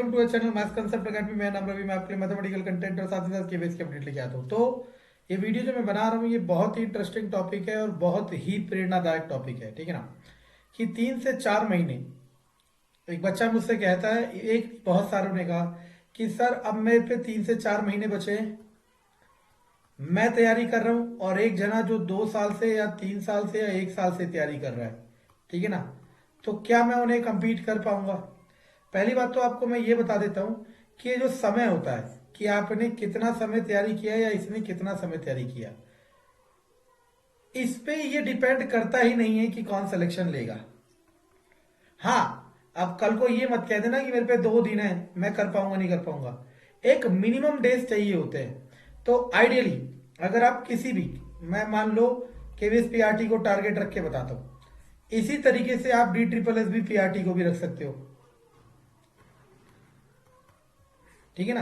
Welcome to channel maths concept academy. मेरा नाम रवि, मैं आपके लिए मैथमेटिकल कंटेंट और साथ ही साथ केबीएस की अपडेट लेके आता हूँ। तो ये वीडियो जो मैं बना रहा हूँ ये बहुत ही इंटरेस्टिंग टॉपिक है और बहुत ही प्रेरणादायक टॉपिक है, ठीक है ना। कि 3 से 4 महीने, एक बच्चा मुझसे कहता है, एक बहुत सारों ने कहा कि सर अब मेरे पे 3 से 4 महीने बचे हैं, मैं तैयारी कर रहा हूँ और एक जना जो 2 साल से या 3 साल से या 1 साल से तैयारी कर रहा है, ठीक है ना, तो क्या मैं उन्हें कंपीट कर पाऊंगा। पहली बात तो आपको मैं ये बता देता हूँ कि ये जो समय होता है कि आपने कितना समय तैयारी किया या इसने कितना समय तैयारी किया, इस पे ये डिपेंड करता ही नहीं है कि कौन सिलेक्शन लेगा। हाँ, अब कल को ये मत कह देना कि मेरे पे 2 दिन है, मैं कर पाऊंगा नहीं कर पाऊंगा। एक मिनिमम डेज चाहिए होते हैं। तो आइडियली अगर आप किसी भी, मैं मान लो केवीएस पीआरटी को टारगेट रख के बताता हूं, इसी तरीके से आप D triple S B PRT को भी रख सकते हो, ठीक है ना।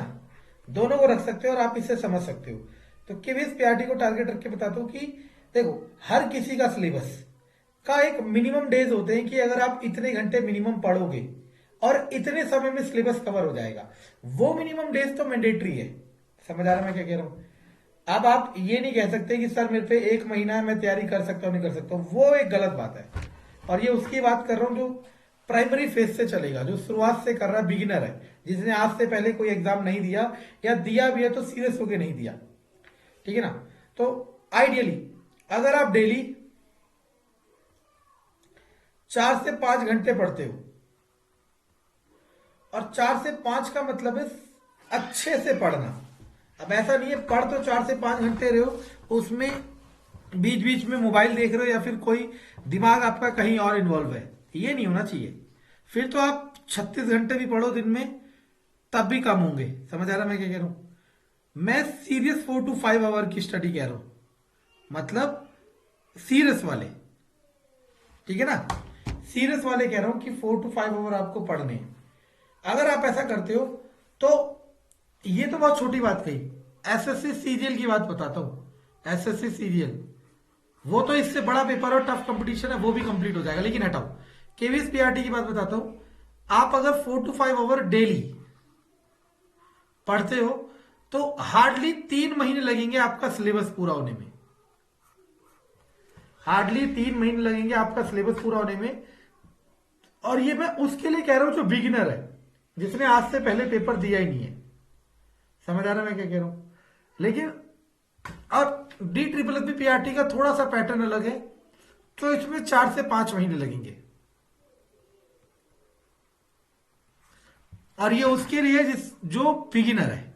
दोनों को रख सकते हो और आप इससे समझ सकते हो। तो केवीएस पीआरटी को टारगेट रख के बताता हूं कि देखो, हर किसी का सिलेबस का एक मिनिमम डेज होते हैं कि अगर आप इतने घंटे मिनिमम पढ़ोगे और इतने समय में सिलेबस कवर हो जाएगा। वो मिनिमम डेज तो मैंडेटरी है। समझ आ रहा है मैं क्या कह रहा हूं। अब आप ये नहीं कह सकते कि सर मेरे पे 1 महीना है, मैं तैयारी कर सकता हूं नहीं कर सकता हूं, वो एक गलत बात है। और ये उसकी बात कर रहा हूं जो प्राइमरी फेज से चलेगा, जो शुरुआत से कर रहा है, बिगिनर है, जिसने आज से पहले कोई एग्जाम नहीं दिया या दिया भी है तो सीरियस होके नहीं दिया, ठीक है ना। तो आइडियली अगर आप डेली 4 से 5 घंटे पढ़ते हो, और 4 से 5 का मतलब है अच्छे से पढ़ना। अब ऐसा नहीं है पढ़ तो 4 से 5 घंटे रहे हो, उसमें बीच बीच में मोबाइल देख रहे हो या फिर कोई दिमाग आपका कहीं और इन्वॉल्व है, ये नहीं होना चाहिए। फिर तो आप 36 घंटे भी पढ़ो दिन में तब भी कम होंगे। समझ आ रहा मैं क्या कह रहा हूं। मैं सीरियस 4 to 5 आवर की स्टडी कह रहा हूं, मतलब सीरियस वाले, ठीक है ना। सीरियस वाले कह रहा हूं कि 4 to 5 आवर आपको पढ़ने हैं। अगर आप ऐसा करते हो तो ये तो बहुत छोटी बात कही। एसएससी सीरियल की बात बताता हूं। एसएससी सीरियल वो तो इससे बड़ा पेपर और टफ कंपटीशन है, वो भी कंप्लीट हो जाएगा, लेकिन हटाओ। केवीएस पीआरटी की बात बताता हूं। आप अगर 4 to 5 आवर डेली पढ़ते हो तो हार्डली 3 महीने लगेंगे आपका सिलेबस पूरा होने में। हार्डली 3 महीने लगेंगे आपका सिलेबस पूरा होने में। और ये मैं उसके लिए कह रहा हूं जो बिगिनर है, जिसने आज से पहले पेपर दिया ही नहीं है। समझ आ रहा है मैं क्या कह रहा हूं। लेकिन और D triple S B PRT का थोड़ा सा पैटर्न अलग है, तो इसमें 4 से 5 महीने लगेंगे। और ये उसके लिए जो बिगिनर है।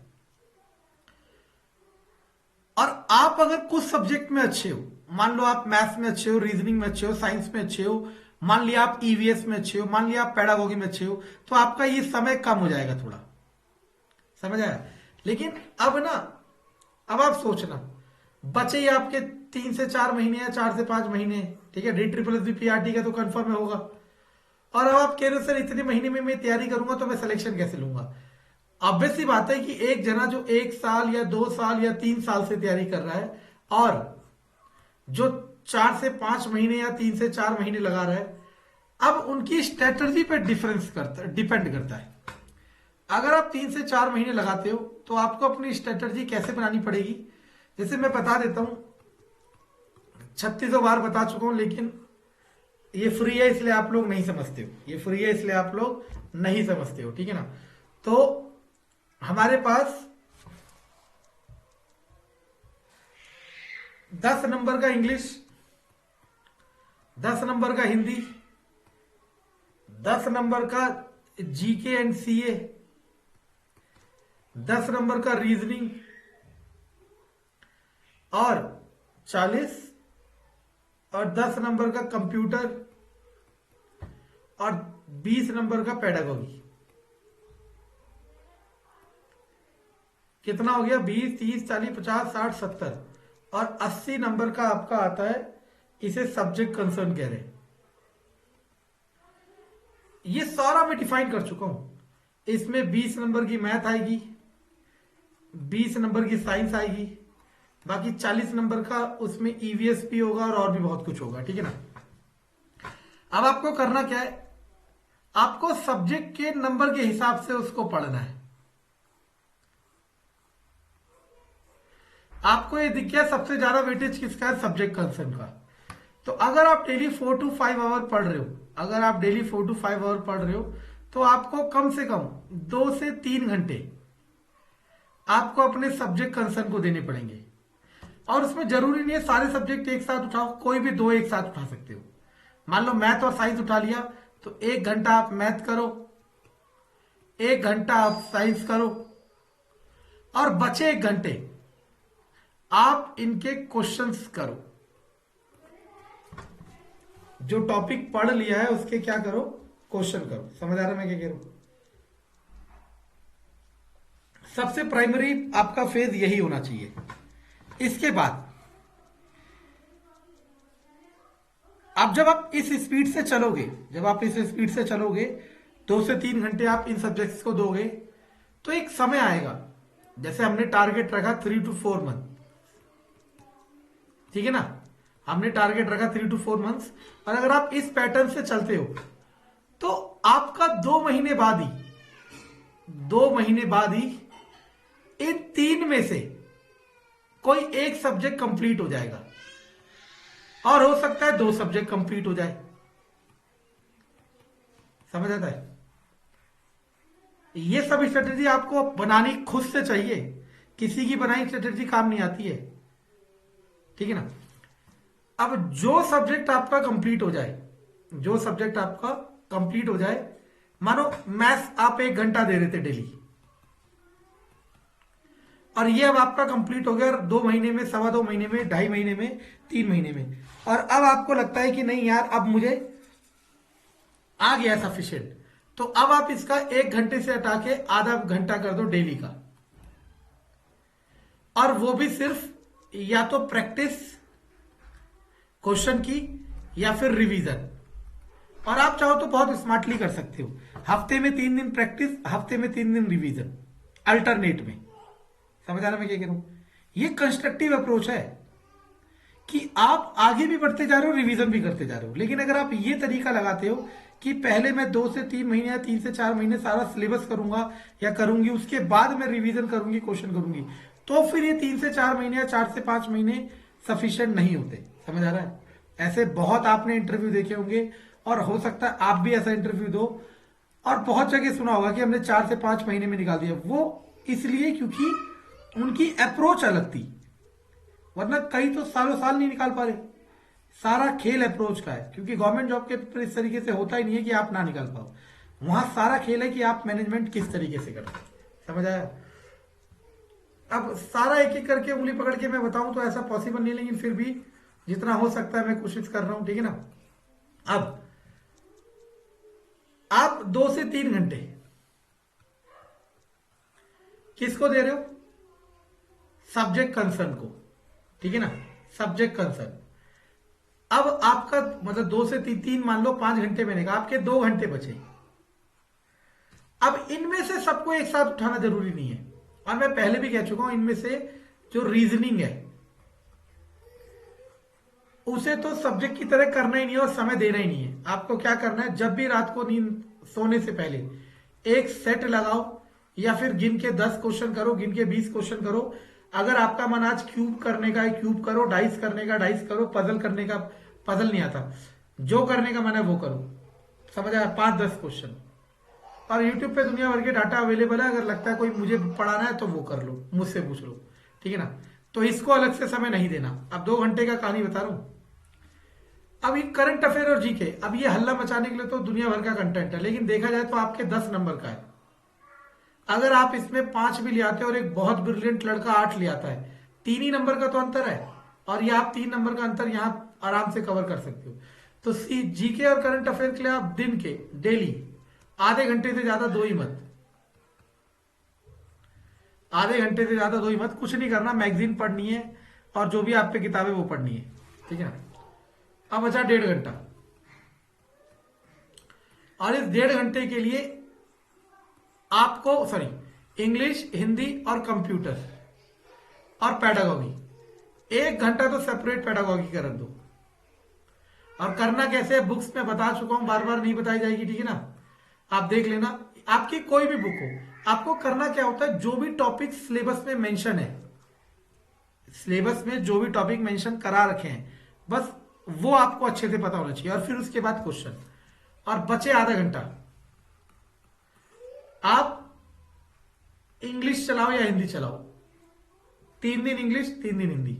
और आप अगर कुछ सब्जेक्ट में अच्छे हो, मान लो आप मैथ्स में अच्छे हो, रीजनिंग में अच्छे हो, साइंस में अच्छे हो, मान लिया आप ईवीएस में अच्छे हो, मान लिया आप पेडागोगी में अच्छे हो, तो आपका ये समय कम हो जाएगा थोड़ा। समझ आया। लेकिन अब ना, अब आप सोचना, बचे ही आपके 3 से 4 महीने या 4 से 5 महीने, ठीक है। D triple S B PRT का तो कंफर्म होगा। और अब आप कह रहे हो सर इतने महीने में मैं तैयारी करूंगा तो मैं सिलेक्शन कैसे लूंगा। ऑब्वियस सी बात है कि एक जना जो 1 साल या 2 साल या 3 साल से तैयारी कर रहा है और जो 4 से 5 महीने या 3 से 4 महीने लगा रहा है, अब उनकी स्ट्रेटजी पे डिपेंड करता है। अगर आप 3 से 4 महीने लगाते हो तो आपको अपनी स्ट्रेटजी कैसे बनानी पड़ेगी, जैसे मैं बता देता हूं। 36 बार बता चुका हूं, लेकिन ये फ्री है इसलिए आप लोग नहीं समझते हो, ये फ्री है इसलिए आप लोग नहीं समझते हो, ठीक है ना। तो हमारे पास 10 नंबर का इंग्लिश, 10 नंबर का हिंदी, 10 नंबर का जीके एंड सीए, 10 नंबर का रीजनिंग और 40 और 10 नंबर का कंप्यूटर और 20 नंबर का पेडागोगी। कितना हो गया? 20, 30, 40, 50, 60, 70 और 80 नंबर का आपका आता है, इसे सब्जेक्ट कंसर्न कह रहे हैं। ये सारा मैं डिफाइन कर चुका हूं। इसमें 20 नंबर की मैथ आएगी, 20 नंबर की साइंस आएगी, बाकी 40 नंबर का उसमें ईवीएस भी होगा और भी बहुत कुछ होगा, ठीक है ना। अब आपको करना क्या है, आपको सब्जेक्ट के नंबर के हिसाब से उसको पढ़ना है। आपको ये दिख गया सबसे ज्यादा वेटेज किसका है, सब्जेक्ट कंसर्न का। तो अगर आप डेली 4 to 5 आवर पढ़ रहे हो, अगर आप डेली 4 to 5 आवर पढ़ रहे हो, तो आपको कम से कम 2 से 3 घंटे आपको अपने सब्जेक्ट कंसर्न को देने पड़ेंगे। और उसमें जरूरी नहीं है सारे सब्जेक्ट एक साथ उठाओ, कोई भी 2 एक साथ उठा सकते हो। मान लो मैथ और साइंस उठा लिया, तो 1 घंटा आप मैथ करो, 1 घंटा आप साइंस करो, और बचे 1 घंटे आप इनके क्वेश्चंस करो। जो टॉपिक पढ़ लिया है उसके क्या करो, क्वेश्चन करो। समझ आ रहा है मैं क्या कह रहा हूं? सबसे प्राइमरी आपका फेज यही होना चाहिए। इसके बाद अब जब आप इस स्पीड से चलोगे, जब आप इस स्पीड से चलोगे, 2 से 3 घंटे आप इन सब्जेक्ट्स को दोगे, तो एक समय आएगा, जैसे हमने टारगेट रखा 3 to 4 मंथ, ठीक है ना, हमने टारगेट रखा 3 to 4 मंथ्स। और अगर आप इस पैटर्न से चलते हो तो आपका 2 महीने बाद ही, 2 महीने बाद ही इन 3 में से कोई एक सब्जेक्ट कंप्लीट हो जाएगा, और हो सकता है 2 सब्जेक्ट कंप्लीट हो जाए। समझ आता है? ये सब स्ट्रेटेजी आपको बनानी खुद से चाहिए, किसी की बनाई स्ट्रेटेजी काम नहीं आती है, ठीक है ना। अब जो सब्जेक्ट आपका कंप्लीट हो जाए, जो सब्जेक्ट आपका कंप्लीट हो जाए, मानो मैथ्स आप 1 घंटा दे रहे थे डेली, और ये अब आपका कंप्लीट हो गया 2 महीने में, 2.25 महीने में, 2.5 महीने में, 3 महीने में, और अब आपको लगता है कि नहीं यार अब मुझे आ गया सफिशिएंट, तो अब आप इसका 1 घंटे से हटा के आधा घंटा कर दो डेली का, और वो भी सिर्फ या तो प्रैक्टिस क्वेश्चन की या फिर रिवीजन। और आप चाहो तो बहुत स्मार्टली कर सकते हो, हफ्ते में 3 दिन प्रैक्टिस, हफ्ते में 3 दिन रिवीजन, अल्टरनेट में। समझ आ रहा मैं क्या कह रहा हूं? ये कंस्ट्रक्टिव अप्रोच है कि आप आगे भी बढ़ते जा रहे हो, रिवीजन भी करते जा रहे हो। लेकिन अगर आप ये तरीका लगाते हो कि पहले मैं 2 से 3 महीने या 3 से 4 महीने सारा सिलेबस करूंगा या करूंगी, उसके बाद मैं रिवीजन करूंगी, क्वेश्चन करूंगी, तो फिर ये 3 से 4 महीने या 4 से 5 महीने सफिशिएंट नहीं होते। समझ आ रहा है? ऐसे बहुत आपने इंटरव्यू देखे होंगे, और हो सकता है आप भी ऐसा इंटरव्यू दो, और बहुत जगह सुना होगा कि हमने 4 से 5 महीने में निकाल दिया। वो इसलिए क्योंकि उनकी अप्रोच अलग थी, वरना कई तो सालों साल नहीं निकाल पा रहे। सारा खेल अप्रोच का है, क्योंकि गवर्नमेंट जॉब के पेपर इस तरीके से होता ही नहीं है कि आप ना निकाल पाओ। वहां सारा खेल है कि आप मैनेजमेंट किस तरीके से करते हैं। समझ आया? अब सारा एक एक करके उंगली पकड़ के मैं बताऊं तो ऐसा पॉसिबल नहीं है, लेकिन फिर भी जितना हो सकता है मैं कोशिश कर रहा हूं, ठीक है ना। अब आप 2 से 3 घंटे किसको दे रहे हो? सब्जेक्ट कंसर्न को, ठीक है ना, सब्जेक्ट कंसर्न। अब आपका मतलब 2 से 3 मान लो 5 घंटे मैंने कहा, आपके 2 घंटे बचे। अब इनमें से सबको एक साथ उठाना जरूरी नहीं है, और मैं पहले भी कह चुका हूं, इनमें से जो रीजनिंग है उसे तो सब्जेक्ट की तरह करना ही नहीं है और समय देना ही नहीं है। आपको क्या करना है, जब भी रात को नींद सोने से पहले एक सेट लगाओ, या फिर गिन के 10 क्वेश्चन करो, गिन के 20 क्वेश्चन करो। अगर आपका मन आज क्यूब करने का है क्यूब करो, डाइस करने का डाइस करो, पजल करने का पजल नहीं आता, जो करने का मन है वो करो। समझ आया? 5-10 क्वेश्चन। और यूट्यूब पे दुनिया भर के डाटा अवेलेबल है, अगर लगता है कोई मुझे पढ़ाना है तो वो कर लो, मुझसे पूछ लो, ठीक है ना। तो इसको अलग से समय नहीं देना। अब 2 घंटे का कहानी बता रहा हूं। अब ये करंट अफेयर और जीके, अब ये हल्ला मचाने के लिए तो दुनिया भर का कंटेंट है, लेकिन देखा जाए तो आपके 10 नंबर का है। अगर आप इसमें 5 भी ले आते हो और एक बहुत ब्रिलियंट लड़का 8 ले आता है, 3 ही नंबर का तो अंतर है, और ये आप 3 नंबर का अंतर यहां आराम से कवर कर सकते हो। तो जीके और करंट अफेयर के लिए आप दिन के डेली आधे घंटे से ज्यादा दो ही मत, आधे घंटे से ज्यादा दो ही मत। कुछ नहीं करना, मैगजीन पढ़नी है और जो भी आप पे किताबें वो पढ़नी है, ठीक है ना। अब बचा 1.5 घंटा, और इस 1.5 घंटे के लिए आपको इंग्लिश, हिंदी और कंप्यूटर और पैडागॉजी, 1 घंटा तो सेपरेट पैडागॉजी का रख दो। और करना कैसे, बुक्स में बता चुका हूं, बार बार नहीं बताई जाएगी, ठीक है ना। आप देख लेना, आपकी कोई भी बुक हो, आपको करना क्या होता है, जो भी टॉपिक सिलेबस में मेंशन है, सिलेबस में जो भी टॉपिक मेंशन करा रखे हैं, बस वो आपको अच्छे से पता होना चाहिए। और फिर उसके बाद क्वेश्चन, और बचे आधा घंटा, आप इंग्लिश चलाओ या हिंदी चलाओ, 3 दिन इंग्लिश 3 दिन हिंदी,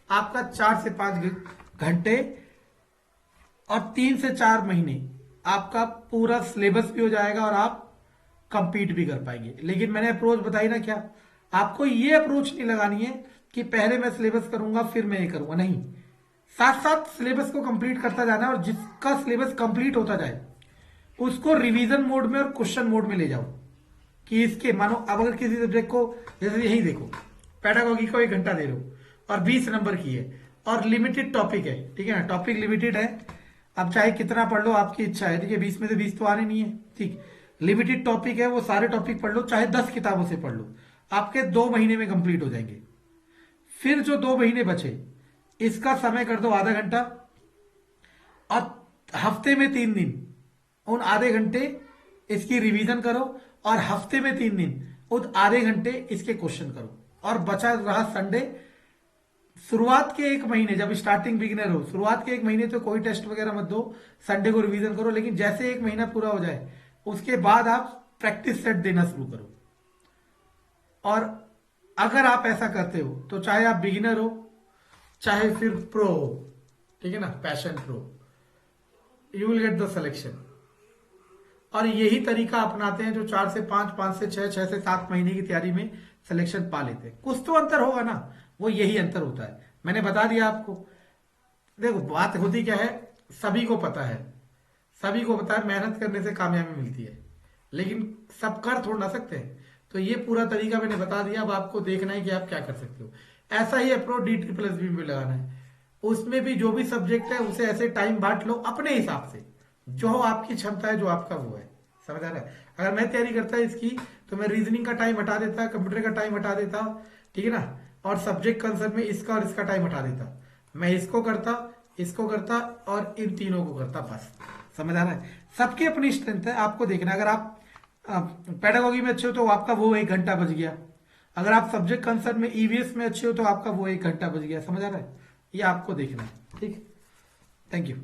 आपका 4 से 5 घंटे और 3 से 4 महीने आपका पूरा सिलेबस भी हो जाएगा और आप कंपीट भी कर पाएंगे। लेकिन मैंने अप्रोच बताई ना क्या, आपको ये अप्रोच नहीं लगानी है कि पहले मैं सिलेबस करूंगा फिर मैं ये करूंगा, नहीं, साथ साथ सिलेबस को कंप्लीट करता जाना है। और जिसका सिलेबस कंप्लीट होता जाए उसको रिवीजन मोड में और क्वेश्चन मोड में ले जाओ, कि इसके मानो अब अगर किसी सब्जेक्ट को, जैसे यही देखो, पेडागोगी को 1 घंटा दे रहे हो और 20 नंबर की है और लिमिटेड टॉपिक है, ठीक है ना, टॉपिक लिमिटेड है, अब चाहे कितना पढ़ लो आपकी इच्छा है, ठीक है, 20 में से 20 तो आने नहीं है, ठीक, लिमिटेड टॉपिक है, वो सारे टॉपिक पढ़ लो, चाहे 10 किताबों से पढ़ लो, आपके 2 महीने में कंप्लीट हो जाएंगे। फिर जो 2 महीने बचे, इसका समय कर दो आधा घंटा, और हफ्ते में 3 दिन उन आधे घंटे इसकी रिवीजन करो, और हफ्ते में 3 दिन उन आधे घंटे इसके क्वेश्चन करो। और बचा रहा संडे, शुरुआत के 1 महीने, जब स्टार्टिंग बिगिनर हो, शुरुआत के 1 महीने तो कोई टेस्ट वगैरह मत दो, संडे को रिवीजन करो, लेकिन जैसे 1 महीना पूरा हो जाए उसके बाद आप प्रैक्टिस सेट देना शुरू करो। और अगर आप ऐसा करते हो तो चाहे आप बिगिनर हो चाहे फिर प्रो हो, ठीक है ना, passion pro, you will get the selection. और यही तरीका अपनाते हैं जो 4 से 5, 5 से 6, 6 से 7 महीने की तैयारी में सिलेक्शन पा लेते हैं। कुछ तो अंतर होगा ना, वो यही अंतर होता है, मैंने बता दिया आपको। देखो बात होती क्या है, सभी को पता है, सभी को पता है मेहनत करने से कामयाबी मिलती है, लेकिन सब कर थोड़ा ना सकते हैं। तो ये पूरा तरीका मैंने बता दिया, अब आपको देखना है कि आप क्या कर सकते हो। ऐसा ही अप्रोच DSSB में लगाना है, उसमें भी जो भी सब्जेक्ट है उसे ऐसे टाइम बांट लो अपने हिसाब से, जो आपकी क्षमता है, जो आपका वो है, समझ आ रहा है। अगर मैं तैयारी करता इसकी तो मैं रीजनिंग का टाइम हटा देता, कंप्यूटर का टाइम हटा देता, ठीक है ना, और सब्जेक्ट कंसर्न में इसका और इसका टाइम हटा देता, मैं इसको करता, इसको करता और इन तीनों को करता, बस, समझ आ रहा है। सबकी अपनी स्ट्रेंथ है, आपको देखना है। अगर आप पेडागोगी में अच्छे हो तो आपका वो 1 घंटा बच गया, अगर आप सब्जेक्ट कंसर्न में EVS में अच्छे हो तो आपका वो 1 घंटा बच गया, समझ आ रहा है, ये आपको देखना है, ठीक। Thank you.